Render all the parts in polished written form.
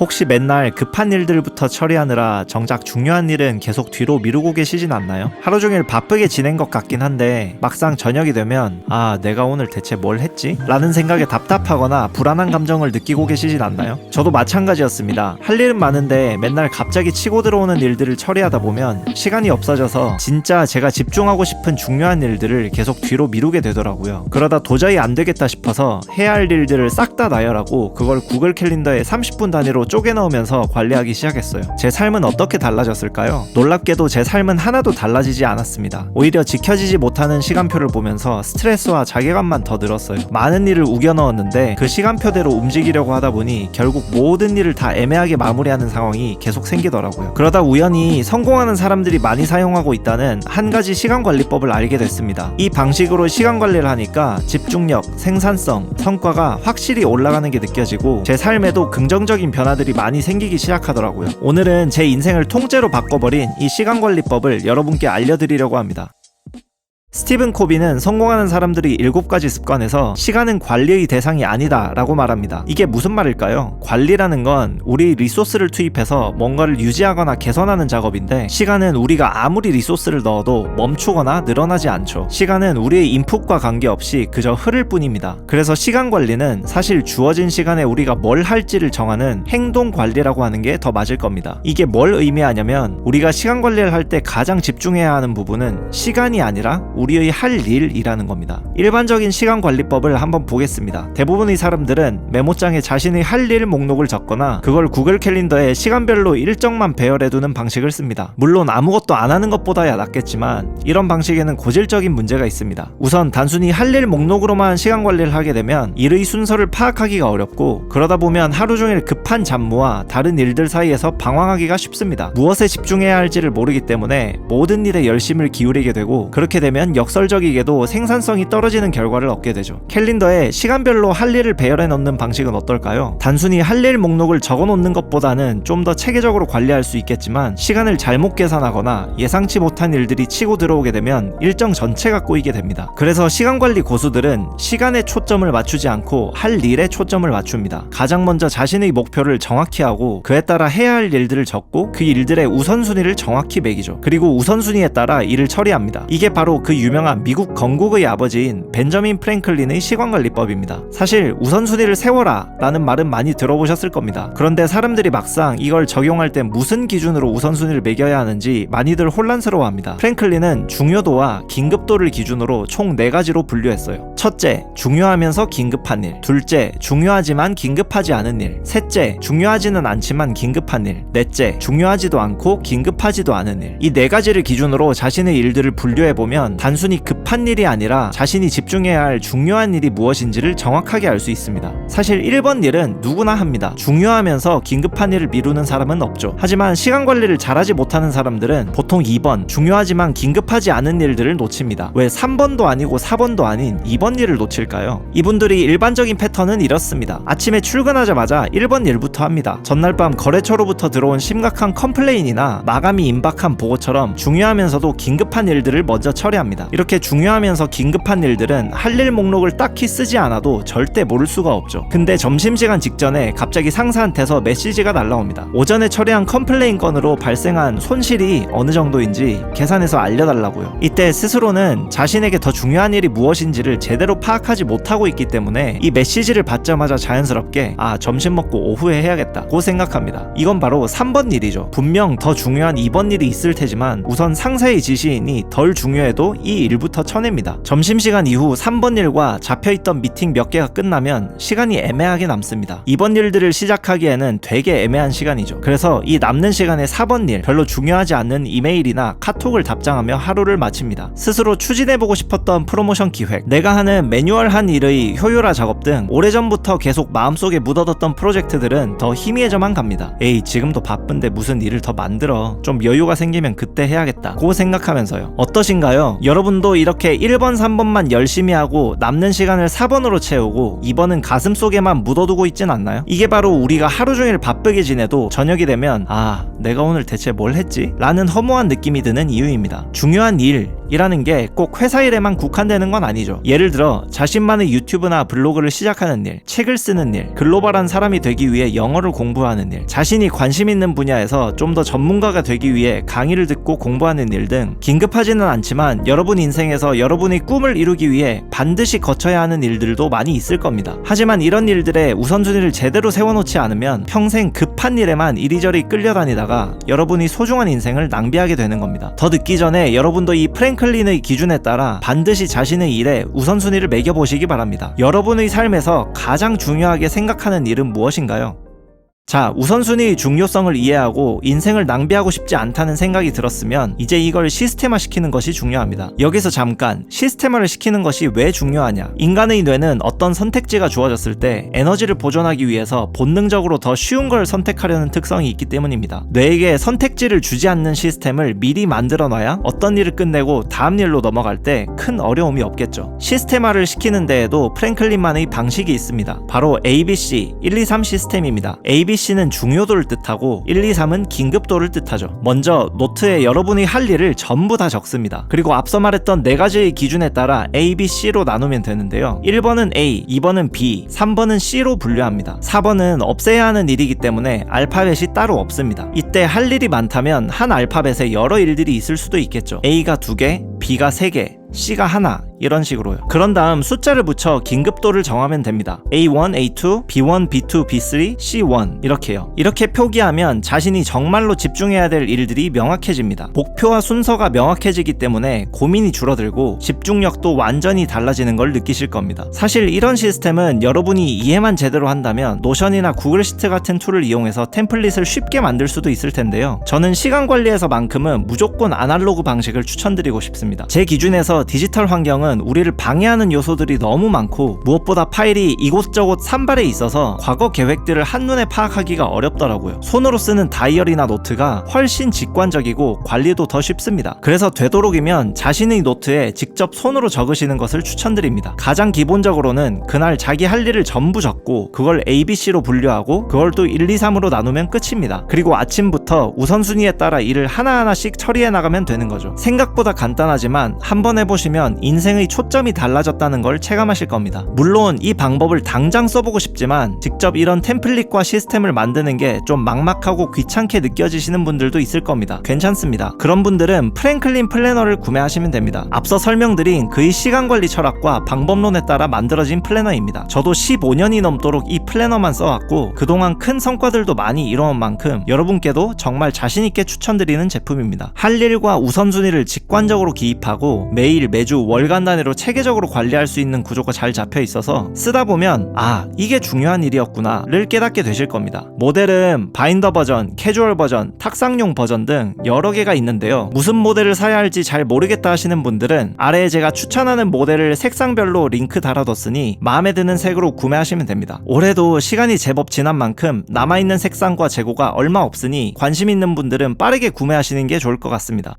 혹시 맨날 급한 일들부터 처리하느라 정작 중요한 일은 계속 뒤로 미루고 계시진 않나요? 하루 종일 바쁘게 지낸 것 같긴 한데 막상 저녁이 되면 아, 내가 오늘 대체 뭘 했지? 라는 생각에 답답하거나 불안한 감정을 느끼고 계시진 않나요? 저도 마찬가지였습니다. 할 일은 많은데 맨날 갑자기 치고 들어오는 일들을 처리하다 보면 시간이 없어져서 진짜 제가 집중하고 싶은 중요한 일들을 계속 뒤로 미루게 되더라고요. 그러다 도저히 안 되겠다 싶어서 해야 할 일들을 싹 다 나열하고 그걸 구글 캘린더에 30분 단위로 쪼개 넣으면서 관리하기 시작했어요. 제 삶은 어떻게 달라졌을까요? 놀랍게도 제 삶은 하나도 달라지지 않았습니다. 오히려 지켜지지 못하는 시간표를 보면서 스트레스와 자괴감만 더 늘었어요. 많은 일을 우겨 넣었는데 그 시간표대로 움직이려고 하다 보니 결국 모든 일을 다 애매하게 마무리하는 상황이 계속 생기더라고요. 그러다 우연히 성공하는 사람들이 많이 사용하고 있다는 한 가지 시간관리법을 알게 됐습니다. 이 방식으로 시간관리를 하니까 집중력, 생산성, 성과가 확실히 올라가는 게 느껴지고 제 삶에도 긍정적인 변화들이 많이 생기기 시작하더라고요. 오늘은 제 인생을 통째로 바꿔버린 이 시간관리법을 여러분께 알려드리려고 합니다. 스티븐 코비는 성공하는 사람들이 7가지 습관에서 시간은 관리의 대상이 아니다 라고 말합니다. 이게 무슨 말일까요? 관리라는 건 우리 리소스를 투입해서 뭔가를 유지하거나 개선하는 작업인데 시간은 우리가 아무리 리소스를 넣어도 멈추거나 늘어나지 않죠. 시간은 우리의 인풋과 관계없이 그저 흐를 뿐입니다. 그래서 시간 관리는 사실 주어진 시간에 우리가 뭘 할지를 정하는 행동 관리라고 하는 게 더 맞을 겁니다. 이게 뭘 의미하냐면 우리가 시간 관리를 할 때 가장 집중해야 하는 부분은 시간이 아니라 우리의 할 일이라는 겁니다. 일반적인 시간 관리법을 한번 보겠습니다. 대부분의 사람들은 메모장에 자신의 할 일 목록을 적거나 그걸 구글 캘린더에 시간별로 일정만 배열해두는 방식을 씁니다. 물론 아무것도 안 하는 것보다야 낫겠지만 이런 방식에는 고질적인 문제가 있습니다. 우선 단순히 할 일 목록으로만 시간 관리를 하게 되면 일의 순서를 파악하기가 어렵고 그러다 보면 하루 종일 급한 잡무와 다른 일들 사이에서 방황하기가 쉽습니다. 무엇에 집중해야 할지를 모르기 때문에 모든 일에 열심을 기울이게 되고 그렇게 되면 역설적이게도 생산성이 떨어지는 결과를 얻게 되죠. 캘린더에 시간별로 할 일을 배열해 놓는 방식은 어떨까요? 단순히 할 일 목록을 적어 놓는 것보다는 좀 더 체계적으로 관리할 수 있겠지만 시간을 잘못 계산하거나 예상치 못한 일들이 치고 들어오게 되면 일정 전체가 꼬이게 됩니다. 그래서 시간관리 고수들은 시간에 초점을 맞추지 않고 할 일에 초점을 맞춥니다. 가장 먼저 자신의 목표를 정확히 하고 그에 따라 해야 할 일들을 적고 그 일들의 우선순위를 정확히 매기죠. 그리고 우선순위에 따라 일을 처리합니다. 이게 바로 그 유명한 미국 건국의 아버지인 벤저민 프랭클린의 시간관리법입니다. 사실 우선순위를 세워라 라는 말은 많이 들어보셨을 겁니다. 그런데 사람들이 막상 이걸 적용할 때 무슨 기준으로 우선순위를 매겨야 하는지 많이들 혼란스러워합니다. 프랭클린은 중요도와 긴급도를 기준으로 총 4가지로 분류했어요. 첫째, 중요하면서 긴급한 일. 둘째, 중요하지만 긴급하지 않은 일. 셋째, 중요하지는 않지만 긴급한 일. 넷째, 중요하지도 않고 긴급하지도 않은 일. 이 4가지를 기준으로 자신의 일들을 분류해보면 단순히 급한 일이 아니라 자신이 집중해야 할 중요한 일이 무엇인지를 정확하게 알 수 있습니다. 사실 1번 일은 누구나 합니다. 중요하면서 긴급한 일을 미루는 사람은 없죠. 하지만 시간 관리를 잘하지 못하는 사람들은 보통 2번, 중요하지만 긴급하지 않은 일들을 놓칩니다. 왜 3번도 아니고 4번도 아닌 2번 일을 놓칠까요? 이분들이 일반적인 패턴은 이렇습니다. 아침에 출근하자마자 1번 일부터 합니다. 전날 밤 거래처로부터 들어온 심각한 컴플레인이나 마감이 임박한 보고처럼 중요하면서도 긴급한 일들을 먼저 처리합니다. 이렇게 중요하면서 긴급한 일들은 할 일 목록을 딱히 쓰지 않아도 절대 모를 수가 없죠. 근데 점심시간 직전에 갑자기 상사한테서 메시지가 날라옵니다. 오전에 처리한 컴플레인 건으로 발생한 손실이 어느 정도인지 계산해서 알려달라고요. 이때 스스로는 자신에게 더 중요한 일이 무엇인지를 제대로 파악하지 못하고 있기 때문에 이 메시지를 받자마자 자연스럽게 아, 점심 먹고 오후에 해야겠다 고 생각합니다. 이건 바로 3번 일이죠. 분명 더 중요한 2번 일이 있을 테지만 우선 상사의 지시이니 덜 중요해도 이 일부터 쳐냅니다. 점심시간 이후 3번 일과 잡혀있던 미팅 몇 개가 끝나면 시간이 애매하게 남습니다. 2번 일들을 시작하기에는 되게 애매한 시간이죠. 그래서 이 남는 시간에 4번 일, 별로 중요하지 않는 이메일이나 카톡을 답장하며 하루를 마칩니다. 스스로 추진해보고 싶었던 프로모션 기획, 내가 하는 매뉴얼한 일의 효율화 작업 등 오래전부터 계속 마음속에 묻어뒀던 프로젝트들은 더 희미해져만 갑니다. 에이, 지금도 바쁜데 무슨 일을 더 만들어. 좀 여유가 생기면 그때 해야겠다 고 생각하면서요. 어떠신가요? 여러분도 이렇게 이렇게 1번, 3번만 열심히 하고 남는 시간을 4번으로 채우고 2번은 가슴속에만 묻어두고 있진 않나요? 이게 바로 우리가 하루 종일 바쁘게 지내도 저녁이 되면 아, 내가 오늘 대체 뭘 했지? 라는 허무한 느낌이 드는 이유입니다. 중요한 일이라는 게 꼭 회사 일에만 국한되는 건 아니죠. 예를 들어 자신만의 유튜브나 블로그를 시작하는 일, 책을 쓰는 일, 글로벌한 사람이 되기 위해 영어를 공부하는 일, 자신이 관심 있는 분야에서 좀 더 전문가가 되기 위해 강의를 듣고 공부하는 일 등 긴급하지는 않지만 여러분 인생에서 여러분의 꿈을 이루기 위해 반드시 거쳐야 하는 일들도 많이 있을 겁니다. 하지만 이런 일들의 우선순위를 제대로 세워놓지 않으면 평생 급한 일에만 이리저리 끌려다니다가 여러분이 소중한 인생을 낭비하게 되는 겁니다. 더 늦기 전에 여러분도 이 프랭클린의 기준에 따라 반드시 자신의 일에 우선순위를 매겨보시기 바랍니다. 여러분의 삶에서 가장 중요하게 생각하는 일은 무엇인가요? 자, 우선순위의 중요성을 이해하고 인생을 낭비하고 싶지 않다는 생각이 들었으면 이제 이걸 시스템화 시키는 것이 중요합니다. 여기서 잠깐 시스템화를 시키는 것이 왜 중요하냐? 인간의 뇌는 어떤 선택지가 주어졌을 때 에너지를 보존하기 위해서 본능적으로 더 쉬운 걸 선택하려는 특성이 있기 때문입니다. 뇌에게 선택지를 주지 않는 시스템을 미리 만들어 놔야 어떤 일을 끝내고 다음 일로 넘어갈 때 큰 어려움이 없겠죠. 시스템화를 시키는 데에도 프랭클린만의 방식이 있습니다. 바로 ABC 1, 2, 3 시스템입니다. ABC는 중요도를 뜻하고 1, 2, 3은 긴급도를 뜻하죠. 먼저 노트에 여러분이 할 일을 전부 다 적습니다. 그리고 앞서 말했던 4가지의 기준에 따라 A, B, C로 나누면 되는데요. 1번은 A, 2번은 B, 3번은 C로 분류합니다. 4번은 없애야 하는 일이기 때문에 알파벳이 따로 없습니다. 이때 할 일이 많다면 한 알파벳에 여러 일들이 있을 수도 있겠죠. A가 2개, B가 3개, C가 하나, 이런 식으로요. 그런 다음 숫자를 붙여 긴급도를 정하면 됩니다. A1, A2, B1, B2, B3, C1 이렇게요. 이렇게 표기하면 자신이 정말로 집중해야 될 일들이 명확해집니다. 목표와 순서가 명확해지기 때문에 고민이 줄어들고 집중력도 완전히 달라지는 걸 느끼실 겁니다. 사실 이런 시스템은 여러분이 이해만 제대로 한다면 노션이나 구글 시트 같은 툴을 이용해서 템플릿을 쉽게 만들 수도 있을 텐데요. 저는 시간 관리에서만큼은 무조건 아날로그 방식을 추천드리고 싶습니다. 제 기준에서 디지털 환경은 우리를 방해하는 요소들이 너무 많고 무엇보다 파일이 이곳저곳 산발해 있어서 과거 계획들을 한눈에 파악하기가 어렵더라고요. 손으로 쓰는 다이어리나 노트가 훨씬 직관적이고 관리도 더 쉽습니다. 그래서 되도록이면 자신의 노트에 직접 손으로 적으시는 것을 추천드립니다. 가장 기본적으로는 그날 자기 할 일을 전부 적고 그걸 ABC로 분류하고 그걸 또 1, 2, 3으로 나누면 끝입니다. 그리고 아침부터 우선순위에 따라 일을 하나하나씩 처리해 나가면 되는 거죠. 생각보다 간단하지만 한번 해보시면 인생의 초점이 달라졌다는 걸 체감하실 겁니다. 물론 이 방법을 당장 써보고 싶지만 직접 이런 템플릿과 시스템을 만드는 게 좀 막막하고 귀찮게 느껴지시는 분들도 있을 겁니다. 괜찮습니다. 그런 분들은 프랭클린 플래너를 구매하시면 됩니다. 앞서 설명드린 그의 시간관리 철학과 방법론에 따라 만들어진 플래너입니다. 저도 15년이 넘도록 이 플래너만 써왔고 그동안 큰 성과들도 많이 이뤄온 만큼 여러분께도 정말 자신있게 추천드리는 제품입니다. 할 일과 우선순위를 직관적으로 기입하고 매일, 매주, 월간 단위로 체계적으로 관리할 수 있는 구조가 잘 잡혀 있어서 쓰다 보면 아, 이게 중요한 일이었구나 를 깨닫게 되실 겁니다. 모델은 바인더 버전, 캐주얼 버전, 탁상용 버전 등 여러 개가 있는데요. 무슨 모델을 사야 할지 잘 모르겠다 하시는 분들은 아래에 제가 추천하는 모델을 색상별로 링크 달아뒀으니 마음에 드는 색으로 구매하시면 됩니다. 올해도 시간이 제법 지난 만큼 남아있는 색상과 재고가 얼마 없으니 관심 있는 분들은 빠르게 구매하시는 게 좋을 것 같습니다.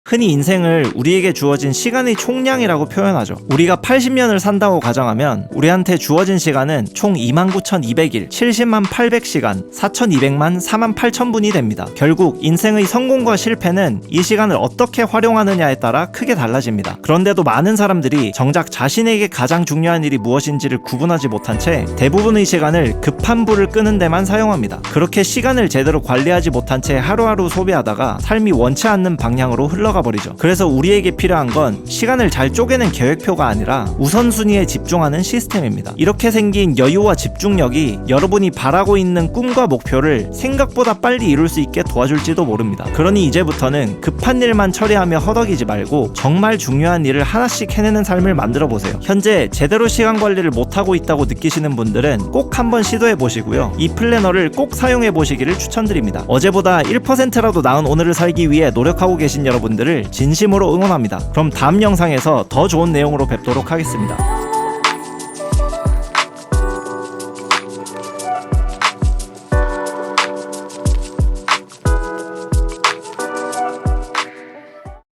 흔히 인생을 우리에게 주어진 시간의 총량이라고 표현하죠. 우리가 80년을 산다고 가정하면 우리한테 주어진 시간은 총 29,200일, 70만 800시간, 4,200만 48,000분이 됩니다. 결국 인생의 성공과 실패는 이 시간을 어떻게 활용하느냐에 따라 크게 달라집니다. 그런데도 많은 사람들이 정작 자신에게 가장 중요한 일이 무엇인지를 구분하지 못한 채 대부분의 시간을 급한 불을 끄는 데만 사용합니다. 그렇게 시간을 제대로 관리하지 못한 채 하루하루 소비하다가 삶이 원치 않는 방향으로 흘러가 버리죠. 그래서 우리에게 필요한 건 시간을 잘 쪼개는 계획표가 아니라 우선순위에 집중하는 시스템입니다. 이렇게 생긴 여유와 집중력이 여러분이 바라고 있는 꿈과 목표를 생각보다 빨리 이룰 수 있게 도와줄지도 모릅니다. 그러니 이제부터는 급한 일만 처리하며 허덕이지 말고 정말 중요한 일을 하나씩 해내는 삶을 만들어 보세요. 현재 제대로 시간 관리를 못하고 있다고 느끼시는 분들은 꼭 한번 시도해 보시고요. 이 플래너를 꼭 사용해 보시기를 추천드립니다. 어제보다 1%라도 나은 오늘을 살기 위해 노력하고 계신 여러분들을 진심으로 응원합니다. 그럼 다음 영상에서 더 좋은 내용으로 뵙도록 하겠습니다.